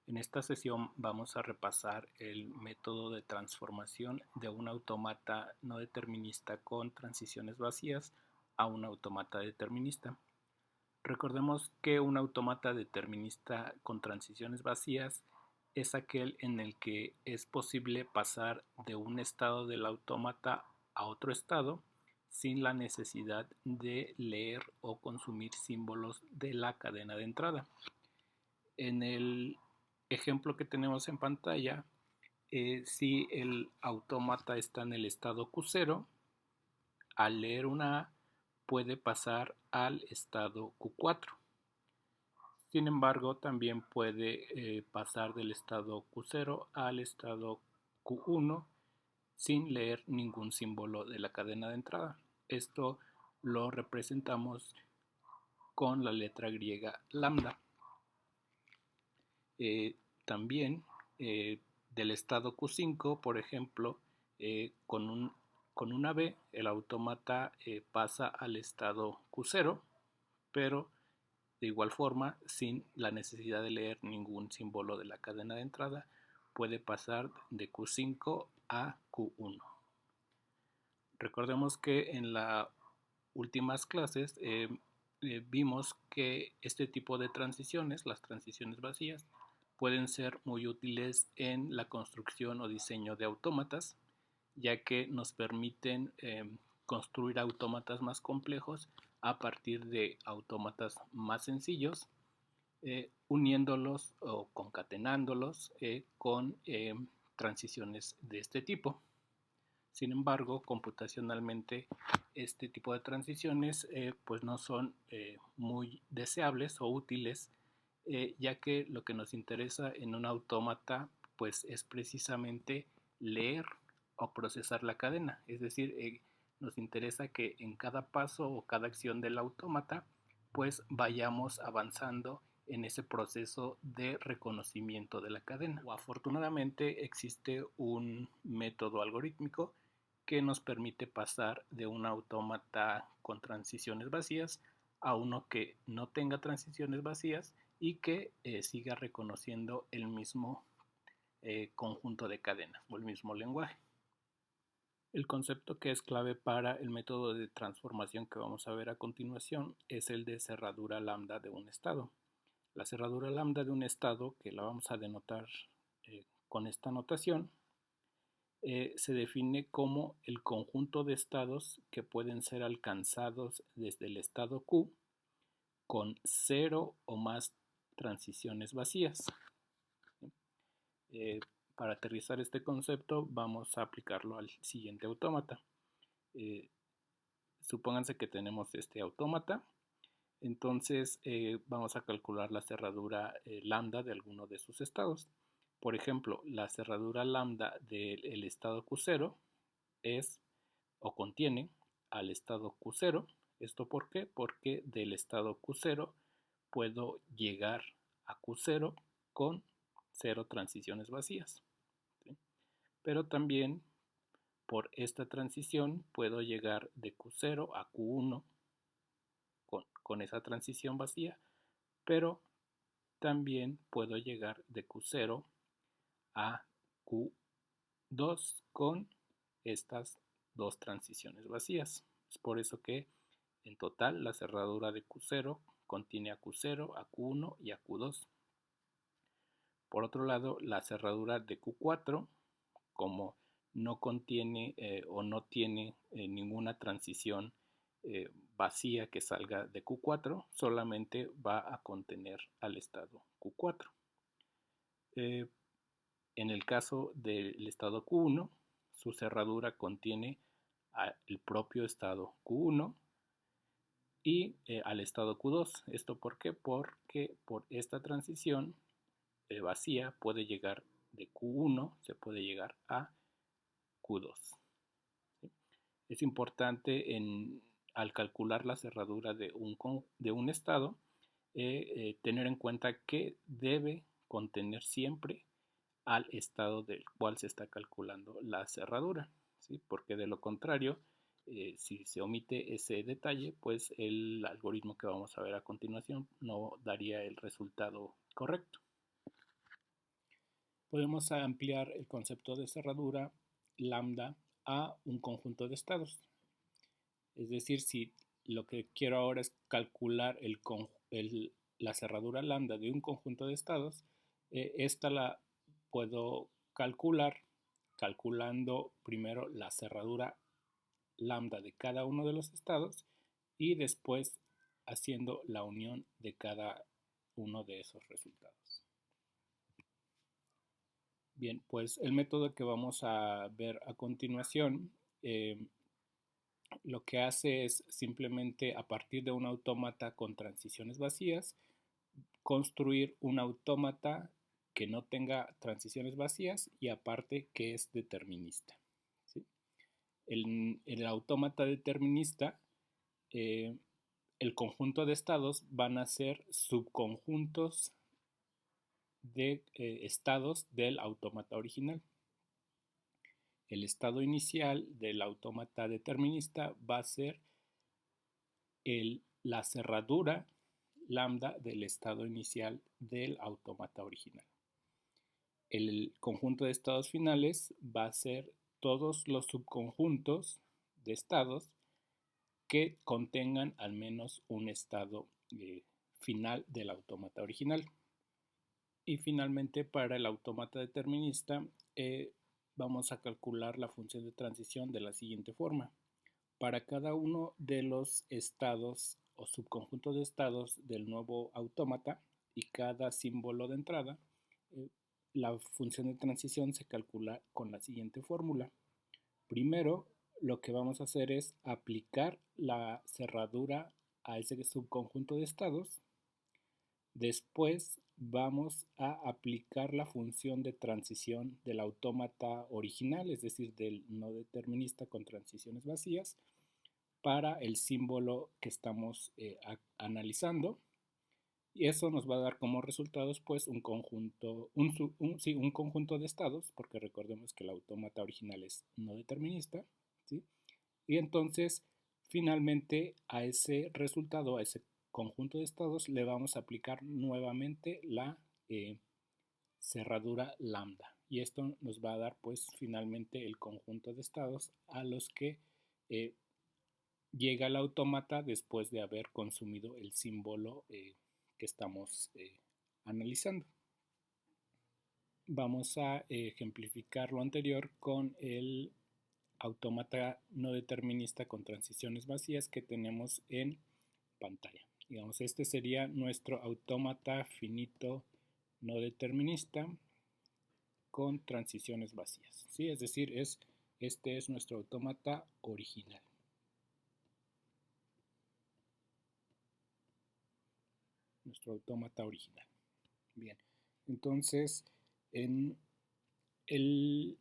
En esta sesión vamos a repasar el método de transformación de un autómata no determinista con transiciones vacías a un autómata determinista. Recordemos que un autómata determinista con transiciones vacías es aquel en el que es posible pasar de un estado del autómata a otro estado sin la necesidad de leer o consumir símbolos de la cadena de entrada. En el ejemplo que tenemos en pantalla, si el autómata está en el estado Q0, al leer una A puede pasar al estado Q4. Sin embargo, también puede pasar del estado Q0 al estado Q1 sin leer ningún símbolo de la cadena de entrada. Esto lo representamos con la letra griega lambda. También del estado Q5, por ejemplo, con una B, el autómata pasa al estado Q0, pero de igual forma, sin la necesidad de leer ningún símbolo de la cadena de entrada, puede pasar de Q5 a Q1. Recordemos que en las últimas clases vimos que este tipo de transiciones, las transiciones vacías, pueden ser muy útiles en la construcción o diseño de autómatas, ya que nos permiten construir autómatas más complejos a partir de autómatas más sencillos, uniéndolos o concatenándolos con transiciones de este tipo. Sin embargo, computacionalmente este tipo de transiciones pues no son muy deseables o útiles, ya que lo que nos interesa en un autómata pues es precisamente leer o procesar la cadena, es decir, nos interesa que en cada paso o cada acción del autómata pues vayamos avanzando en ese proceso de reconocimiento de la cadena. O afortunadamente existe un método algorítmico que nos permite pasar de un autómata con transiciones vacías a uno que no tenga transiciones vacías y que siga reconociendo el mismo conjunto de cadenas o el mismo lenguaje. El concepto que es clave para el método de transformación que vamos a ver a continuación es el de cerradura lambda de un estado. La cerradura lambda de un estado, que la vamos a denotar con esta notación, se define como el conjunto de estados que pueden ser alcanzados desde el estado Q con 0 o más transiciones vacías. Para aterrizar este concepto vamos a aplicarlo al siguiente autómata. Supónganse que tenemos este autómata, entonces vamos a calcular la cerradura lambda de alguno de sus estados. Por ejemplo, la cerradura lambda del estado Q0 es o contiene al estado Q0. ¿Esto por qué? Porque del estado Q0 puedo llegar a Q0 con 0 transiciones vacías. ¿Sí? Pero también por esta transición puedo llegar de Q0 a Q1 con esa transición vacía, pero también puedo llegar de Q0 a Q2 con estas dos transiciones vacías. Es por eso que en total la cerradura de Q0 contiene a Q0, a Q1 y a Q2. Por otro lado, la cerradura de Q4, como no contiene o no tiene ninguna transición vacía que salga de Q4, solamente va a contener al estado Q4. En el caso del estado Q1, su cerradura contiene el propio estado Q1 y al estado Q2. ¿Esto por qué? Porque por esta transición vacía puede llegar de Q1, se puede llegar a Q2. ¿Sí? Es importante al calcular la cerradura de un estado tener en cuenta que debe contener siempre al estado del cual se está calculando la cerradura, ¿sí? Porque de lo contrario, si se omite ese detalle, pues el algoritmo que vamos a ver a continuación no daría el resultado correcto. Podemos ampliar el concepto de cerradura lambda a un conjunto de estados. Es decir, si lo que quiero ahora es calcular la cerradura lambda de un conjunto de estados, esta la puedo calcular calculando primero la cerradura lambda de cada uno de los estados y después haciendo la unión de cada uno de esos resultados. Bien, pues el método que vamos a ver a continuación lo que hace es simplemente a partir de un autómata con transiciones vacías construir un autómata que no tenga transiciones vacías y aparte que es determinista. ¿Sí? El autómata determinista, el conjunto de estados van a ser subconjuntos de estados del autómata original. El estado inicial del autómata determinista va a ser la cerradura lambda del estado inicial del autómata original. El conjunto de estados finales va a ser todos los subconjuntos de estados que contengan al menos un estado final del autómata original. Y finalmente, para el autómata determinista, vamos a calcular la función de transición de la siguiente forma. Para cada uno de los estados o subconjuntos de estados del nuevo autómata y cada símbolo de entrada, la función de transición se calcula con la siguiente fórmula. Primero, lo que vamos a hacer es aplicar la cerradura a ese subconjunto de estados. Después vamos a aplicar la función de transición del autómata original, es decir, del no determinista con transiciones vacías, para el símbolo que estamos analizando. Y eso nos va a dar como resultados pues un conjunto de estados, porque recordemos que el autómata original es no determinista, ¿sí? Y entonces finalmente a ese resultado, a ese conjunto de estados, le vamos a aplicar nuevamente la cerradura lambda. Y esto nos va a dar pues finalmente el conjunto de estados a los que llega el autómata después de haber consumido el símbolo que estamos analizando. Vamos a ejemplificar lo anterior con el autómata no determinista con transiciones vacías que tenemos en pantalla. Digamos, este sería nuestro autómata finito no determinista con transiciones vacías, ¿sí? Es decir, este es nuestro autómata original. Nuestro autómata original. Bien, entonces en el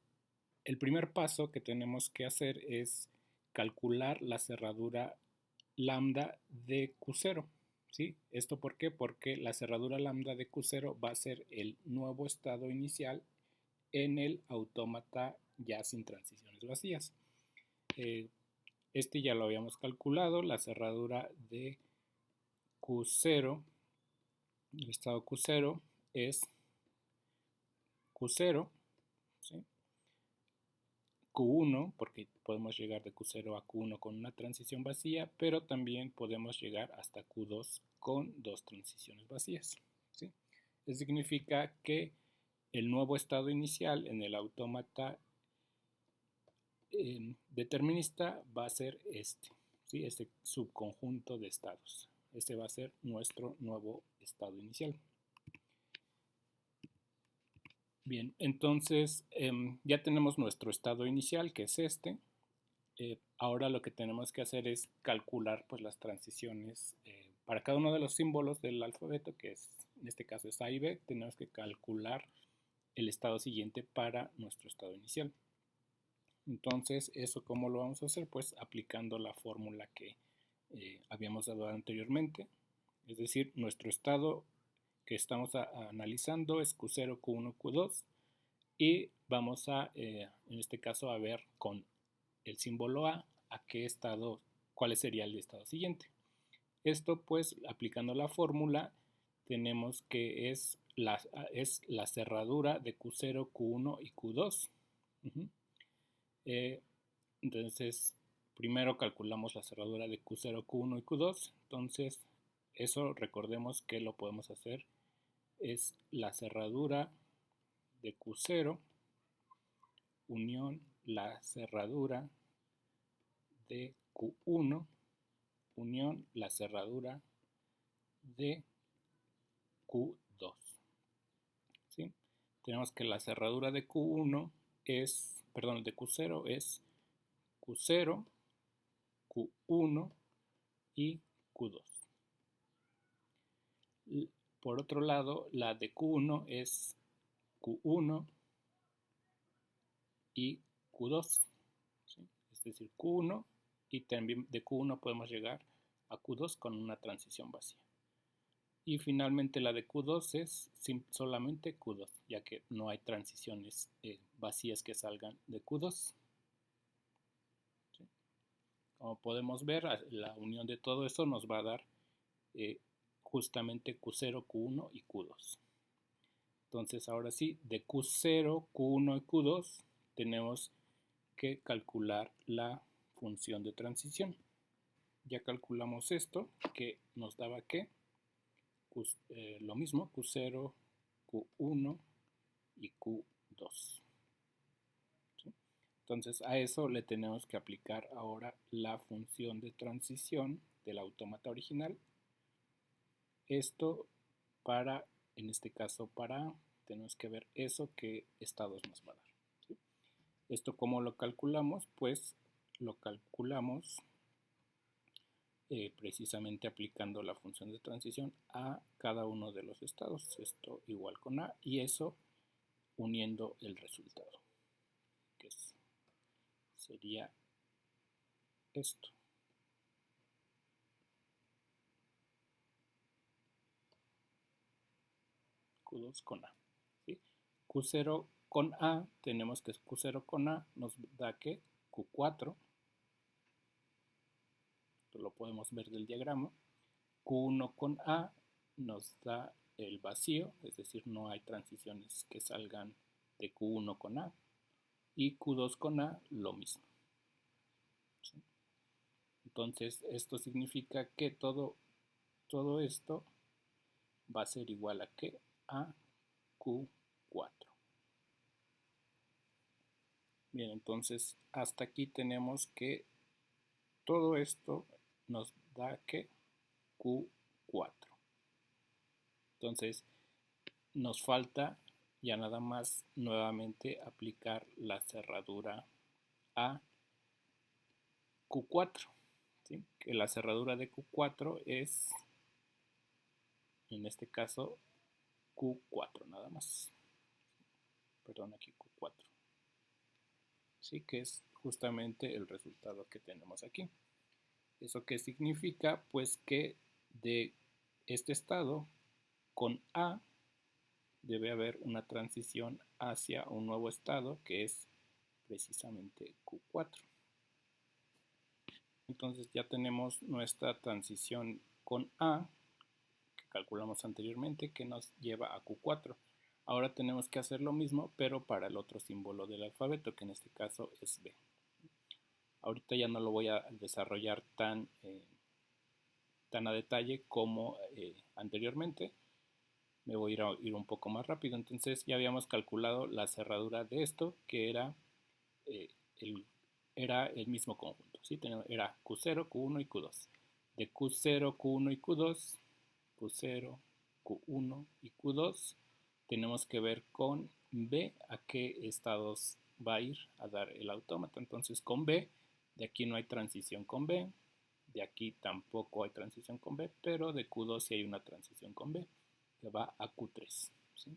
primer paso que tenemos que hacer es calcular la cerradura lambda de Q0. ¿Sí? ¿Esto por qué? Porque la cerradura lambda de Q0 va a ser el nuevo estado inicial en el autómata ya sin transiciones vacías. Este ya lo habíamos calculado, la cerradura de Q0, el estado Q0 es Q0, ¿sí? Q1, porque podemos llegar de Q0 a Q1 con una transición vacía, pero también podemos llegar hasta Q2 con dos transiciones vacías, ¿sí? Eso significa que el nuevo estado inicial en el autómata determinista va a ser este, ¿sí? Este subconjunto de estados. Este va a ser nuestro nuevo estado inicial. Bien, entonces ya tenemos nuestro estado inicial, que es este. Ahora lo que tenemos que hacer es calcular pues, las transiciones para cada uno de los símbolos del alfabeto, que es, en este caso es A y B. Tenemos que calcular el estado siguiente para nuestro estado inicial. Entonces, ¿eso cómo lo vamos a hacer? Pues aplicando la fórmula que habíamos dado anteriormente. Es decir, nuestro estado que estamos analizando es Q0, Q1, Q2 y vamos a, en este caso, a ver con el símbolo A qué estado, cuál sería el estado siguiente. Esto pues aplicando la fórmula tenemos que es es la cerradura de Q0, Q1 y Q2. Entonces, primero calculamos la cerradura de Q0, Q1 y Q2. Entonces, eso recordemos que lo podemos hacer. Es la cerradura de Q0 unión la cerradura de Q1 unión la cerradura de Q2. ¿Sí? Tenemos que la cerradura de Q1 es, perdón, de Q0 es Q0, Q1 y Q2. Por otro lado, la de Q1 es Q1 y Q2. ¿Sí? Es decir, Q1 y también de Q1 podemos llegar a Q2 con una transición vacía. Y finalmente la de Q2 es solamente Q2, ya que no hay transiciones vacías que salgan de Q2. ¿Sí? Como podemos ver, la unión de todo esto nos va a dar justamente Q0, Q1 y Q2. Entonces ahora sí, de Q0, Q1 y Q2 tenemos que calcular la función de transición. Ya calculamos esto, que nos daba que lo mismo, Q0, Q1 y Q2. ¿Sí? Entonces a eso le tenemos que aplicar ahora la función de transición del autómata original. Esto para, en este caso para A, tenemos que ver eso que estados nos va a dar. ¿Sí? Esto ¿cómo lo calculamos? Pues lo calculamos precisamente aplicando la función de transición a cada uno de los estados. Esto igual con A y eso uniendo el resultado, que sería esto. Q2 con A. ¿Sí? Q0 con A, tenemos que Q0 con A nos da que Q4, esto lo podemos ver del diagrama. Q1 con A nos da el vacío, es decir, no hay transiciones que salgan de Q1 con A. Y Q2 con A lo mismo. ¿Sí? Entonces, esto significa que todo esto va a ser igual a que a Q4. Bien, entonces hasta aquí tenemos que todo esto nos da que Q4. Entonces nos falta ya nada más nuevamente aplicar la cerradura a Q4. ¿Sí? Que la cerradura de Q4 es, en este caso, Q4 nada más. Perdón, aquí Q4. Sí, que es justamente el resultado que tenemos aquí. ¿Eso qué significa? Pues que de este estado con A debe haber una transición hacia un nuevo estado que es precisamente Q4. Entonces ya tenemos nuestra transición con A que calculamos anteriormente que nos lleva a Q4. Ahora tenemos que hacer lo mismo pero para el otro símbolo del alfabeto que en este caso es B. Ahorita ya no lo voy a desarrollar tan a detalle como anteriormente. Me voy a ir un poco más rápido. Entonces ya habíamos calculado la cerradura de esto, que era, eh, el mismo conjunto. ¿Sí? Era Q0, Q1 y Q2. De Q0, Q1 y Q2, Q0, Q1 y Q2, tenemos que ver con B a qué estados va a ir a dar el autómata. Entonces con B, de aquí no hay transición con B, de aquí tampoco hay transición con B, pero de Q2 sí hay una transición con B, que va a Q3. ¿Sí?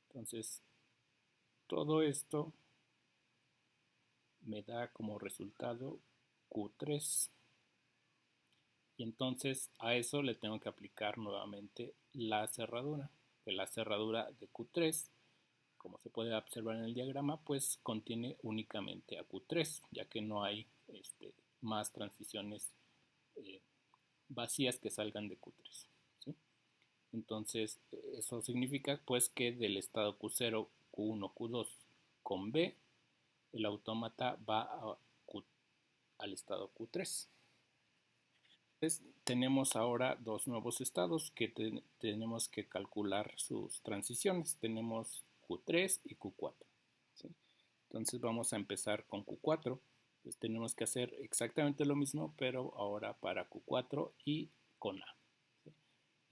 Entonces, todo esto me da como resultado Q3. Y entonces a eso le tengo que aplicar nuevamente la cerradura. Que la cerradura de Q3, como se puede observar en el diagrama, pues contiene únicamente a Q3, ya que no hay más transiciones vacías que salgan de Q3. ¿Sí? Entonces, eso significa pues que del estado Q0, Q1, Q2 con B, el autómata va al estado Q3. Entonces, tenemos ahora dos nuevos estados que tenemos que calcular sus transiciones. Tenemos Q3 y Q4. ¿Sí? Entonces vamos a empezar con Q4. Pues tenemos que hacer exactamente lo mismo, pero ahora para Q4 y con A. ¿Sí?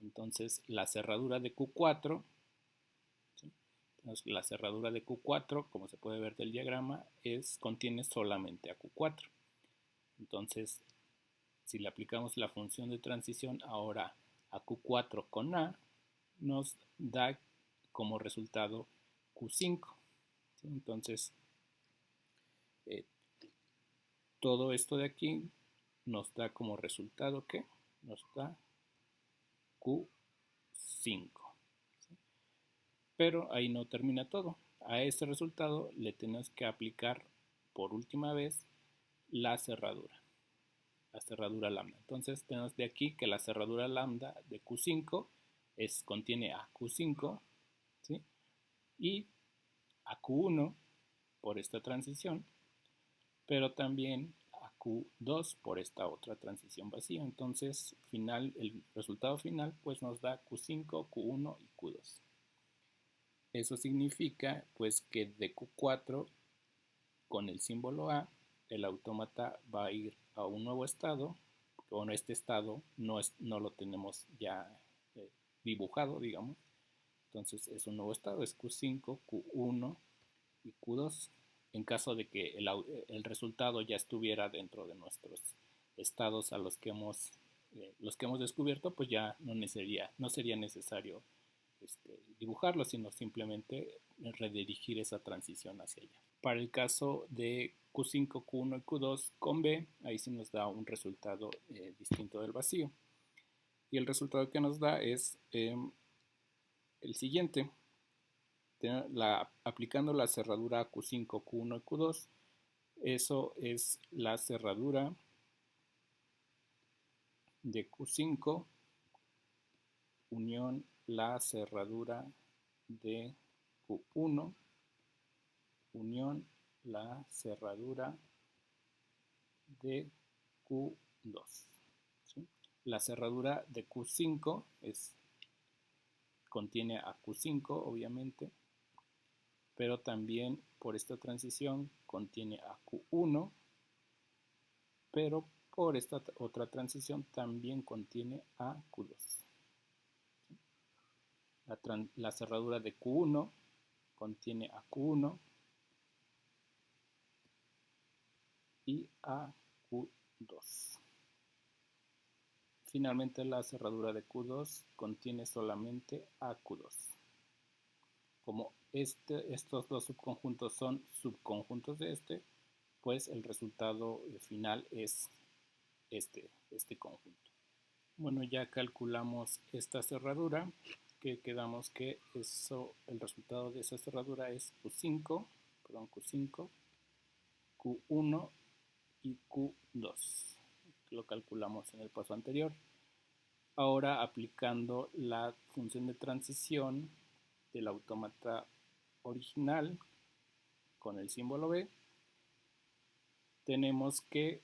Entonces la cerradura de Q4, ¿sí? Entonces, la cerradura de Q4, como se puede ver del diagrama, contiene solamente a Q4. Entonces, si le aplicamos la función de transición ahora a Q4 con A, nos da como resultado Q5. ¿Sí? Entonces, eh, todo esto de aquí nos da como resultado que nos da Q5. ¿Sí? Pero ahí no termina todo. A este resultado le tenemos que aplicar por última vez la cerradura lambda. Entonces tenemos de aquí que la cerradura lambda de Q5 contiene a Q5, ¿sí? Y a Q1 por esta transición, pero también a Q2 por esta otra transición vacía. Entonces el resultado final pues nos da Q5, Q1 y Q2. Eso significa pues que de Q4 con el símbolo A, el autómata va a ir a un nuevo estado. Bueno, este estado no lo tenemos ya dibujado, digamos. Entonces es un nuevo estado, es Q5, Q1 y Q2. En caso de que el resultado ya estuviera dentro de nuestros estados a los que hemos descubierto, pues ya no sería necesario dibujarlo, sino simplemente redirigir esa transición hacia allá. Para el caso de Q5, Q1 y Q2 con B, ahí sí nos da un resultado distinto del vacío. Y el resultado que nos da es el siguiente. Aplicando la cerradura a Q5, Q1 y Q2, eso es la cerradura de Q5 unión la cerradura de Q1 unión la cerradura de Q2. ¿Sí? La cerradura de Q5 contiene a Q5, obviamente, pero también por esta transición contiene a Q1, pero por esta otra transición también contiene a Q2. La cerradura de Q1 contiene a Q1 y a Q2. Finalmente, la cerradura de Q2 contiene solamente a Q2. Como estos dos subconjuntos son subconjuntos de pues el resultado final es este conjunto. Bueno, ya calculamos esta cerradura, que quedamos que el resultado de esa cerradura es Q5, Q1 y Q2. Lo calculamos en el paso anterior. Ahora, aplicando la función de transición del autómata original con el símbolo B, tenemos que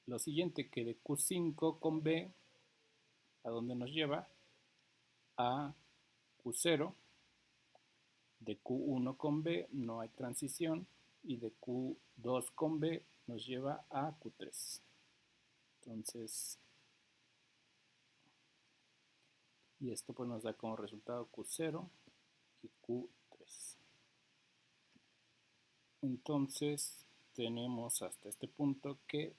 lo siguiente, que de Q5 con B, ¿a dónde nos lleva? A Q0. De Q1 con B no hay transición, y de Q2 con B nos lleva a Q3. Entonces, y esto pues nos da como resultado Q0 y Q3. Entonces tenemos hasta este punto que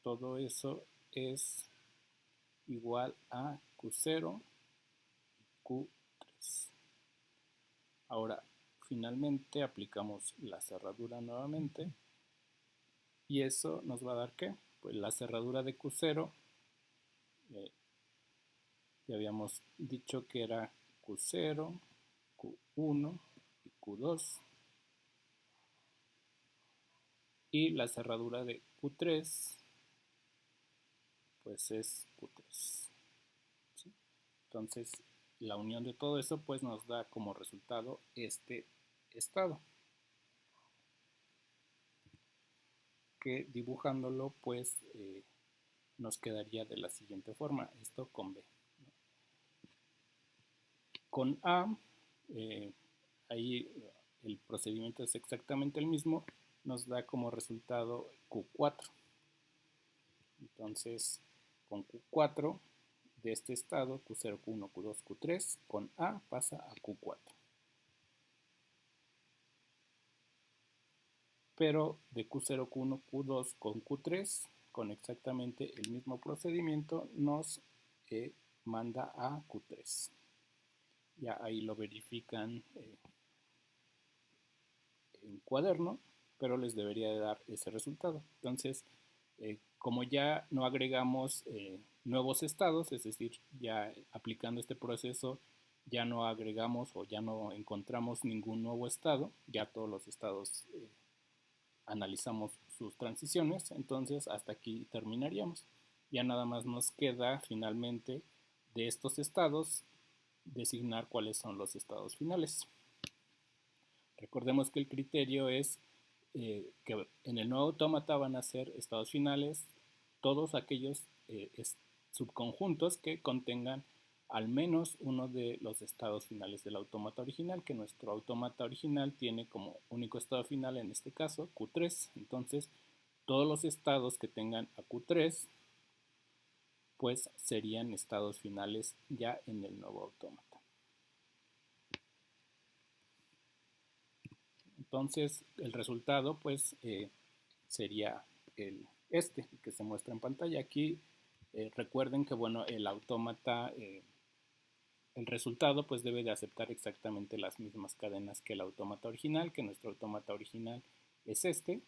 todo eso es igual a Q0 y Q3. Ahora, finalmente aplicamos la cerradura nuevamente, y eso nos va a dar ¿qué? Pues la cerradura de Q0, ya habíamos dicho que era Q0, Q1 y Q2. Y la cerradura de Q3, pues es Q3. ¿Sí? Entonces, la unión de todo eso pues nos da como resultado este estado, que dibujándolo pues nos quedaría de la siguiente forma, esto con B. Con A, eh, ahí el procedimiento es exactamente el mismo, nos da como resultado Q4. Entonces, con Q4 de este estado, Q0, Q1, Q2, Q3, con A pasa a Q4. Pero de Q0, Q1, Q2 con Q3, con exactamente el mismo procedimiento, nos manda a Q3. Ya ahí lo verifican en cuaderno, pero les debería de dar ese resultado. Entonces, como ya no agregamos nuevos estados, es decir, ya aplicando este proceso, ya no agregamos o ya no encontramos ningún nuevo estado, ya todos los estados analizamos sus transiciones, entonces hasta aquí terminaríamos. Ya nada más nos queda finalmente de estos estados designar cuáles son los estados finales. Recordemos que el criterio es que en el nuevo autómata van a ser estados finales todos aquellos subconjuntos que contengan al menos uno de los estados finales del autómata original, que nuestro autómata original tiene como único estado final en este caso Q3. Entonces, todos los estados que tengan a Q3 pues serían estados finales ya en el nuevo autómata. Entonces, el resultado pues sería el que se muestra en pantalla. Aquí recuerden que bueno, el autómata, el resultado pues debe de aceptar exactamente las mismas cadenas que el autómata original, que nuestro autómata original es este.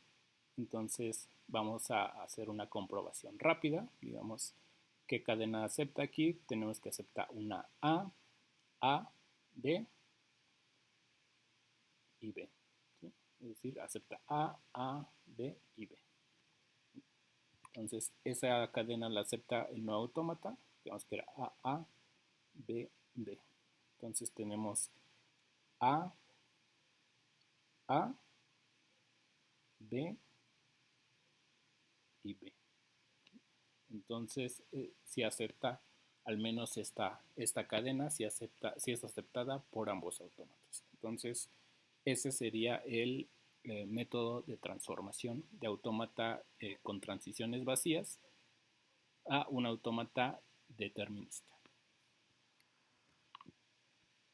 Entonces vamos a hacer una comprobación rápida. Digamos, ¿qué cadena acepta aquí? Tenemos que aceptar una A, B y B. ¿Sí? Es decir, acepta A, B y B. Entonces, esa cadena la acepta el nuevo autómata. Digamos que era A, B, B. Entonces tenemos A, B y B. Entonces, si acepta al menos esta cadena, si es aceptada por ambos autómatas. Entonces, ese sería el método de transformación de autómata con transiciones vacías a un autómata determinista.